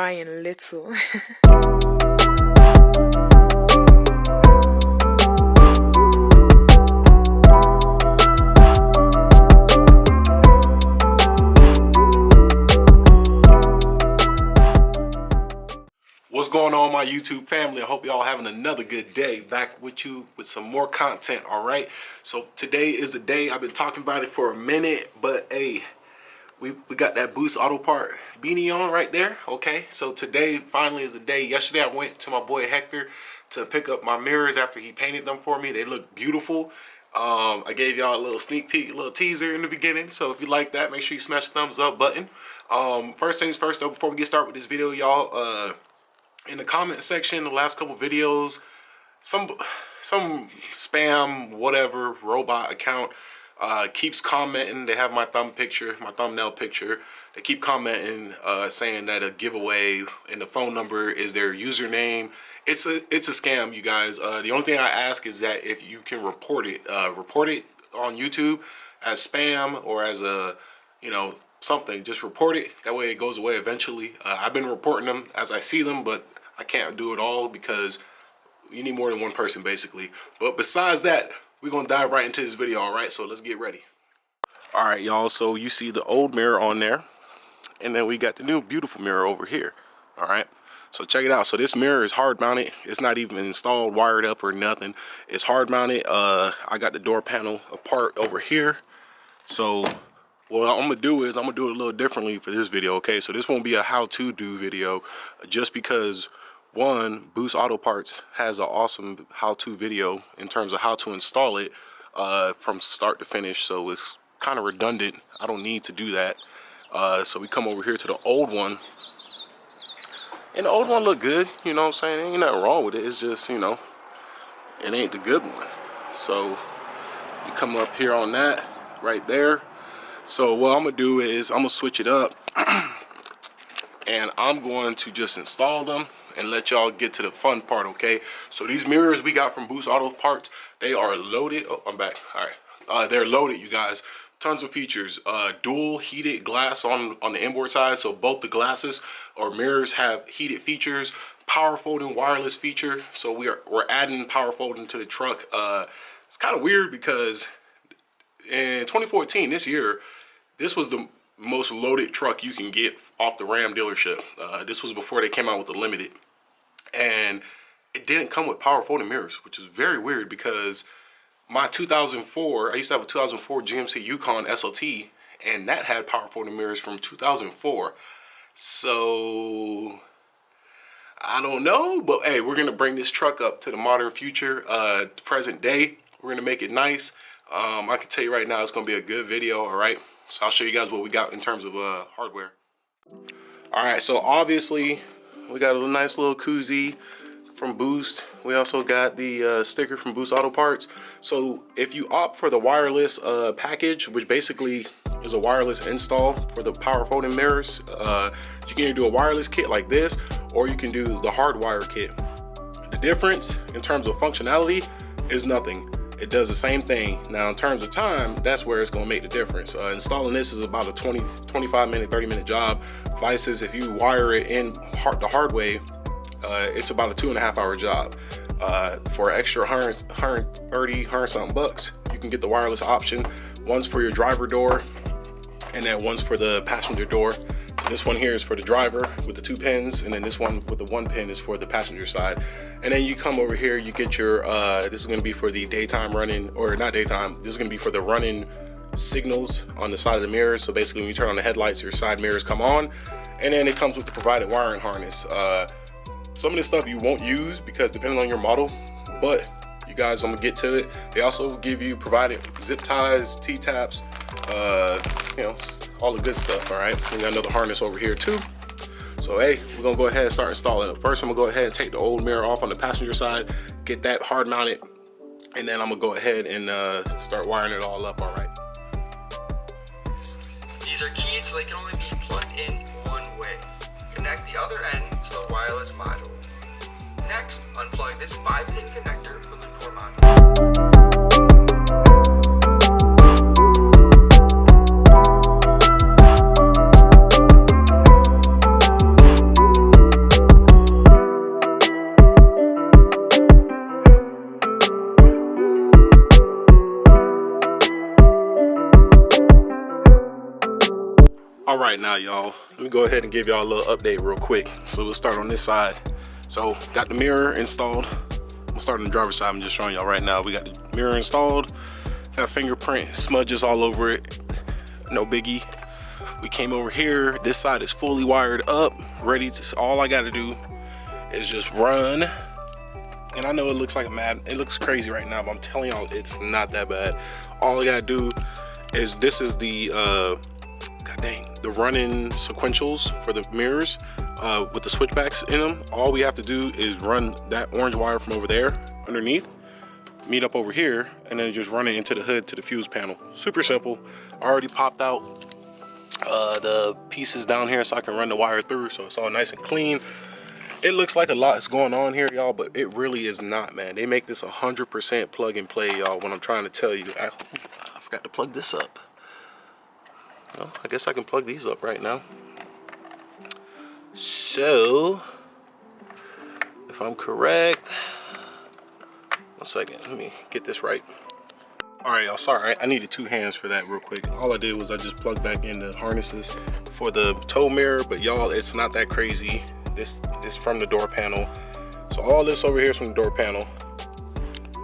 crying little. What's going on, my YouTube family? I hope y'all having another good day. Back with you with some more content, all right? So today is the day. I've been talking about it for a minute, but hey, we got that Boost Auto Part beanie on right there, okay? So today finally is the day. Yesterday I went to my boy Hector to pick up my mirrors after he painted them for me. They look beautiful. I gave y'all a little sneak peek, a little teaser in the beginning. So if you like that, make sure you smash the thumbs up button. First things first though, before we get started with this video, y'all, in the comment section, the last couple videos, some spam whatever robot account keeps commenting. They have my thumbnail picture. They keep commenting, saying that a giveaway and the phone number is their username. It's a scam, you guys. The only thing I ask is that if you can report it on YouTube as spam or as a, something, just report it. That way it goes away eventually. I've been reporting them as I see them, but I can't do it all because you need more than one person basically. But besides that, we're gonna dive right into this video, all right? So let's get ready. All right, y'all, so you see the old mirror on there, and then we got the new beautiful mirror over here, all right? So check it out. So this mirror is hard mounted. It's not even installed, wired up or nothing. It's hard mounted. I got the door panel apart over here. So what I'm gonna do is I'm gonna do it a little differently for this video, okay? So this won't be a how-to do video, just because one, Boost Auto Parts has an awesome how-to video in terms of how to install it from start to finish. So it's kind of redundant. I don't need to do that. So we come over here to the old one, and the old one look good. You know what I'm saying? Ain't nothing wrong with it. It's just, it ain't the good one. So you come up here on that right there. So what I'm gonna do is I'm gonna switch it up and I'm going to just install them and let y'all get to the fun part, okay? So these mirrors we got from Boost Auto Parts, they are loaded. Oh, I'm back. All right, they're loaded, you guys. Tons of features. Dual heated glass on the inboard side, so both the glasses or mirrors have heated features. Power folding wireless feature, so we're adding power folding to the truck. It's kind of weird because in 2014, this year, this was the most loaded truck you can get off the Ram dealership. This was before they came out with the Limited, and it didn't come with power folding mirrors, which is very weird because my 2004, I used to have a 2004 GMC Yukon SLT, and that had power folding mirrors from 2004. So I don't know, but hey, we're gonna bring this truck up to the modern future, present day. We're gonna make it nice. I can tell you right now, it's gonna be a good video, all right? So I'll show you guys what we got in terms of hardware. All right, so obviously we got a nice little koozie from Boost. We also got the sticker from Boost Auto Parts. So if you opt for the wireless package, which basically is a wireless install for the power folding mirrors, you can either do a wireless kit like this, or you can do the hardwire kit. The difference in terms of functionality is nothing. It does the same thing. Now in terms of time, that's where it's gonna make the difference. Installing this is about a 25 minute, 30 minute job. Vices, if you wire it in the hard way, it's about a 2.5 hour job. For extra 100 something bucks, you can get the wireless option. One's for your driver door, and then one's for the passenger door. So this one here is for the driver with the 2 pins, and then this one with the 1 pin is for the passenger side. And then you come over here, you get your, this is gonna be for the daytime running, or not daytime, this is gonna be for the running signals on the side of the mirrors. So basically when you turn on the headlights, your side mirrors come on, and then it comes with the provided wiring harness. Some of this stuff you won't use because depending on your model, but you guys, I'm gonna get to it. They also give you provided zip ties, T-taps, all the good stuff, all right? We got another harness over here too. So hey, we're gonna go ahead and start installing it. First, I'm gonna go ahead and take the old mirror off on the passenger side, get that hard mounted, and then I'm gonna go ahead and start wiring it all up, all right? These are keyed so they can only be plugged in one way. Connect the other end to the wireless module. Next, unplug this 5-pin connector from the door module. All right, now y'all, let me go ahead and give y'all a little update real quick. So we'll start on this side. So got the mirror installed. I'm starting the driver's side. I'm just showing y'all right now. We got the mirror installed. Got fingerprint smudges all over it. No biggie. We came over here. This side is fully wired up, ready to. All I got to do is just run. And I know it looks like it looks crazy right now, but I'm telling y'all, it's not that bad. All I gotta do is this is the god dang, the running sequentials for the mirrors with the switchbacks in them. All we have to do is run that orange wire from over there underneath, meet up over here, and then just run it into the hood to the fuse panel. Super simple. I already popped out the pieces down here so I can run the wire through, so it's all nice and clean. It looks like a lot is going on here, y'all, but it really is not, man. They make this 100% plug and play, y'all, when I'm trying to tell you. I forgot to plug this up. Well, I guess I can plug these up right now. So, if I'm correct, 1 second, let me get this right. All right, y'all, sorry, I needed 2 hands for that real quick. All I did was I just plugged back in the harnesses for the tow mirror, but y'all, it's not that crazy. This is from the door panel. So all this over here is from the door panel.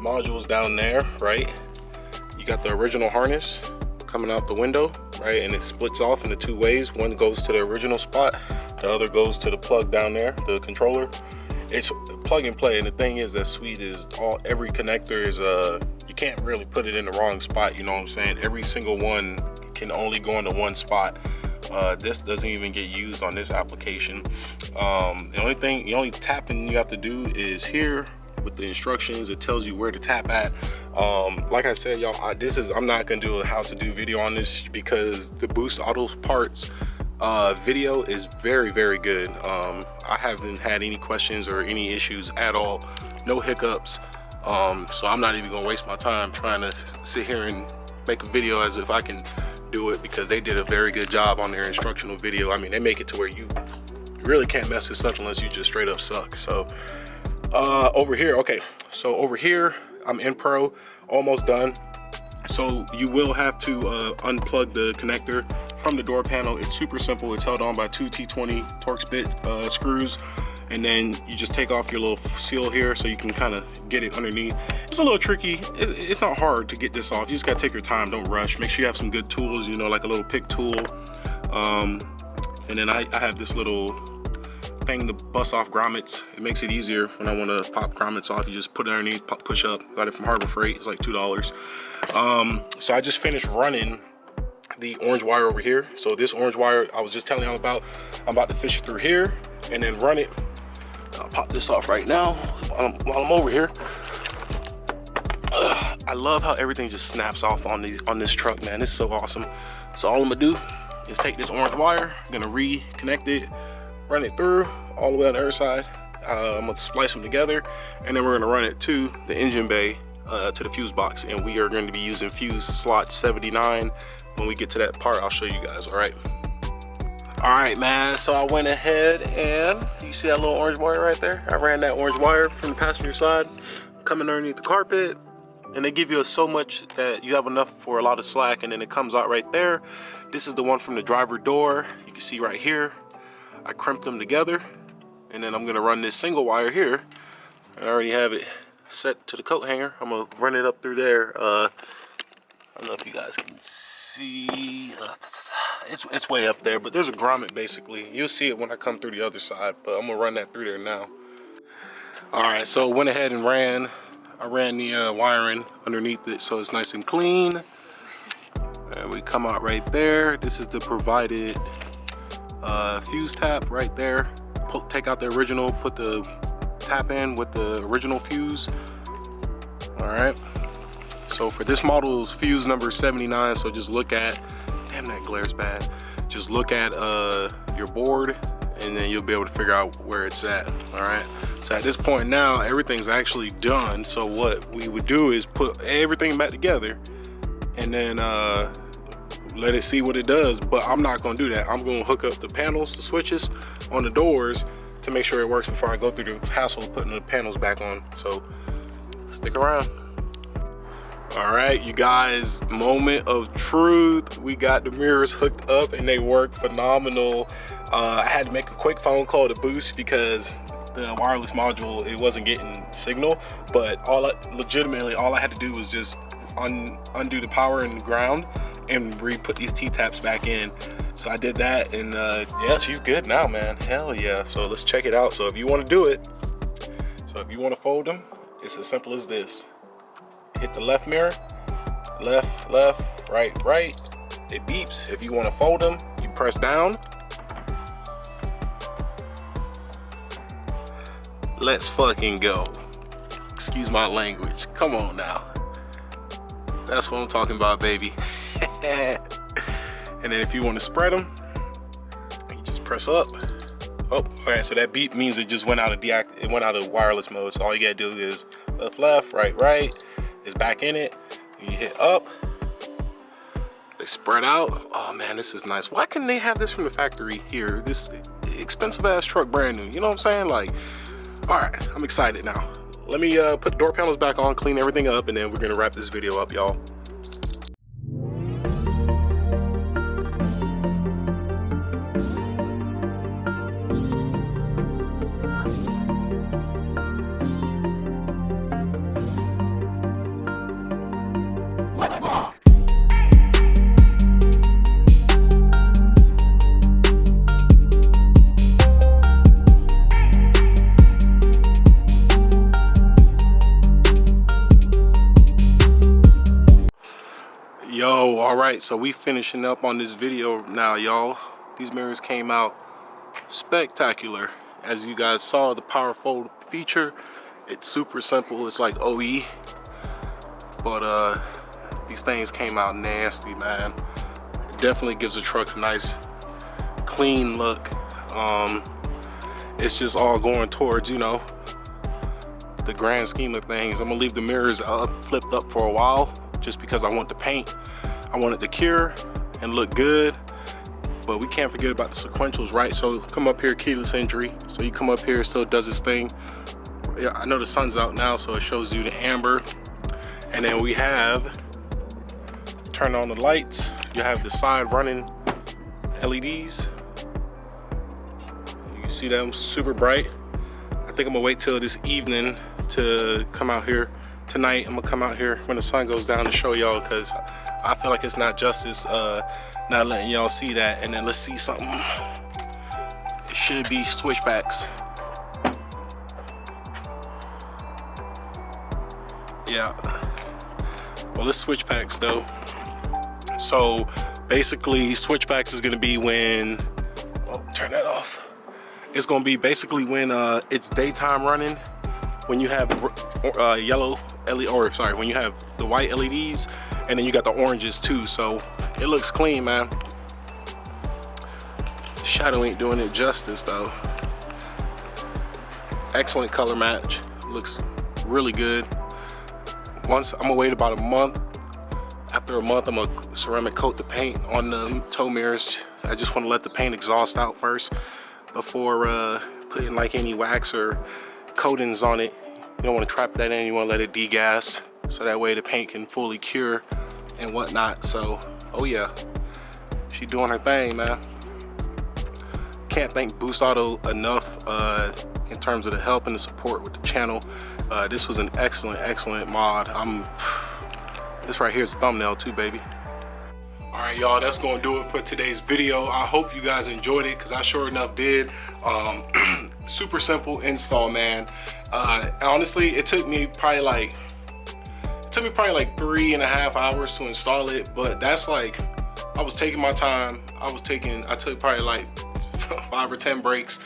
Modules down there, right? You got the original harness coming out the window, right? And it splits off into 2 ways. One goes to the original spot, the other goes to the plug down there, the controller. It's plug and play, and the thing is that sweet is every connector is you can't really put it in the wrong spot, you know what I'm saying? Every single one can only go into one spot. This doesn't even get used on this application. The only tapping you have to do is here with the instructions. It tells you where to tap at. Like I said, y'all, I'm not gonna do a how to do video on this because the Boost Auto Parts video is very, very good. I haven't had any questions or any issues at all, no hiccups. So I'm not even gonna waste my time trying to sit here and make a video as if I can do it, because they did a very good job on their instructional video. I mean, they make it to where you really can't mess this up unless you just straight up suck. So over here, okay, so over here I'm in Pro, almost done. So you will have to unplug the connector from the door panel. It's super simple. It's held on by 2 T20 Torx bit screws, and then you just take off your little seal here so you can kind of get it underneath. It's a little tricky. It's not hard to get this off. You just gotta take your time, don't rush. Make sure you have some good tools, you know, like a little pick tool. And then I have this little thing to bust off grommets. It makes it easier when I want to pop grommets off. You just put it underneath, push up. Got it from Harbor Freight. It's like $2. So I just finished running the orange wire over here. So this orange wire I was just telling y'all about, I'm about to fish it through here and then run it. I'll pop this off right now while I'm over here. I love how everything just snaps off on this truck, man. It's so awesome. So all I'm gonna do is take this orange wire, I'm gonna reconnect it, run it through all the way on the other side. I'm gonna splice them together, and then we're gonna run it to the engine bay, to the fuse box, and we are going to be using fuse slot 79. When we get to that part, I'll show you guys. All right, man, so I went ahead and you see that little orange wire right there? I ran that orange wire from the passenger side coming underneath the carpet, and they give you so much that you have enough for a lot of slack, and then it comes out right there. This is the one from the driver door. You can see right here, I crimped them together, and then I'm gonna run this single wire here. I already have it set to the coat hanger. I'm gonna run it up through there. I don't know if you guys can see. It's way up there, but there's a grommet basically. You'll see it when I come through the other side, but I'm gonna run that through there now. All right, so went ahead and I ran the wiring underneath it so it's nice and clean. And we come out right there. This is the provided fuse tap right there. Take out the original, put the tap in with the original fuse. All right, so for this model is fuse number 79. So just look at, damn, that glare's bad. Just look at your board, and then you'll be able to figure out where it's at. All right, so at this point now everything's actually done. So what we would do is put everything back together and then let it see what it does. But I'm not gonna do that. I'm gonna hook up the panels, the switches on the doors to make sure it works before I go through the hassle of putting the panels back on. So stick around. All right, you guys, moment of truth. We got the mirrors hooked up and they work phenomenal. I had to make a quick phone call to Boost because the wireless module, it wasn't getting signal, but legitimately all I had to do was just undo the power and the ground and re-put these T-taps back in. So I did that, and yeah, she's good now, man. Hell yeah. So let's check it out. So if you want to do it, so if you want to fold them, it's as simple as this. Hit the left mirror, left, right, it beeps. If you want to fold them, you press down. Let's fucking go. Excuse my language. Come on now. That's what I'm talking about, baby. And then if you want to spread them, you just press up. Oh, okay, so that beep means it just went out of wireless mode. So all you gotta do is left, right. It's back in it. You hit up. They spread out. Oh man, this is nice. Why couldn't they have this from the factory here? This expensive ass truck, brand new. You know what I'm saying? Like, all right, I'm excited now. Let me put the door panels back on, clean everything up, and then we're gonna wrap this video up, y'all. Yo, all right, so we finishing up on this video now, y'all. These mirrors came out spectacular. As you guys saw, the power fold feature, it's super simple. It's like OE, but these things came out nasty, man. It definitely gives the truck a nice clean look. It's just all going towards, you know, the grand scheme of things. I'm gonna leave the mirrors flipped up for a while, just because I want the paint, I want it to cure and look good. But we can't forget about the sequentials, right? So come up here, keyless entry. So you come up here, so it does its thing. Yeah, I know the sun's out now, so it shows you the amber. And then we have, turn on the lights. You have the side running LEDs. You can see them super bright. I think I'm gonna wait till this evening to come out here. Tonight, I'm gonna come out here when the sun goes down to show y'all, because I feel like it's not justice not letting y'all see that. And then let's see something. It should be switchbacks. Yeah. Well, it's switchbacks though. So basically, switchbacks is gonna be when, oh, turn that off. It's gonna be basically when it's daytime running, when you have yellow LED, or sorry, when you have the white LEDs, and then you got the oranges too. So it looks clean, man. Shadow ain't doing it justice though. Excellent color match. Looks really good. I'm gonna wait about a month. After a month, I'm gonna ceramic coat the paint on the tow mirrors. I just want to let the paint exhaust out first before putting like any wax or coatings on it. You don't want to trap that in, you want to let it degas, so that way the paint can fully cure and whatnot. So, oh yeah, she doing her thing, man. Can't thank Boost Auto enough in terms of the help and the support with the channel. This was an excellent mod. This right here is the thumbnail too, baby. All right, y'all, that's gonna do it for today's video. I hope you guys enjoyed it, because I sure enough did. Super simple install, man. Honestly, it took me probably like 3.5 hours to install it, but that's like, I was taking my time. I took probably like 5 or 10 breaks.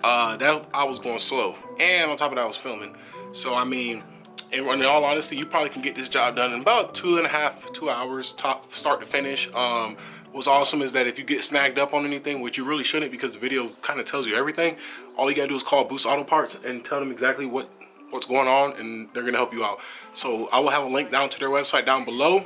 That I was going slow, and on top of that I was filming. So I mean, in all honesty, you probably can get this job done in about 2 hours, top, start to finish. What's awesome is that if you get snagged up on anything, which you really shouldn't, because the video kind of tells you everything, all you gotta do is call Boost Auto Parts and tell them exactly what's going on, and they're gonna help you out. So I will have a link down to their website down below.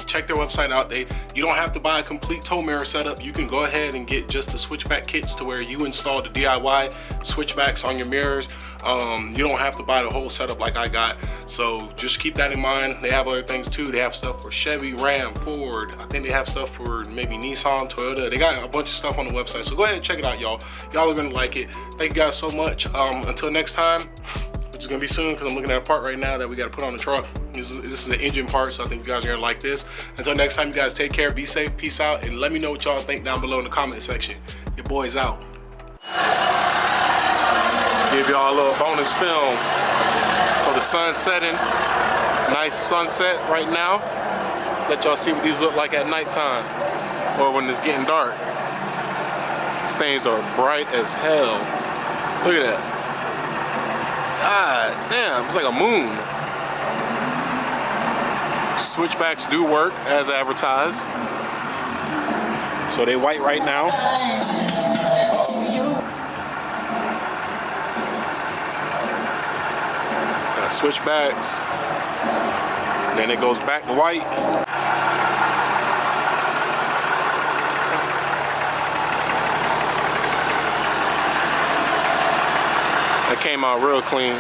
Check their website out. You don't have to buy a complete tow mirror setup. You can go ahead and get just the switchback kits, to where you install the DIY switchbacks on your mirrors. You don't have to buy the whole setup like I got. So just keep that in mind. They have other things too. They have stuff for Chevy, Ram, Ford. I think they have stuff for maybe Nissan, Toyota. They got a bunch of stuff on the website. So go ahead and check it out, y'all. Y'all are gonna like it. Thank you guys so much. Until next time, which is gonna be soon because I'm looking at a part right now that we gotta put on the truck. This is the engine part, so I think you guys are gonna like this. Until next time, you guys take care, be safe, peace out, and let me know what y'all think down below in the comment section. Your boy's out. Give y'all a little bonus film. So the sun's setting, nice sunset right now. Let y'all see what these look like at nighttime or when it's getting dark. These things are bright as hell. Look at that. God damn, it's like a moon. Switchbacks do work as advertised. So they white right now. Switchbacks. Then it goes back to white. That came out real clean.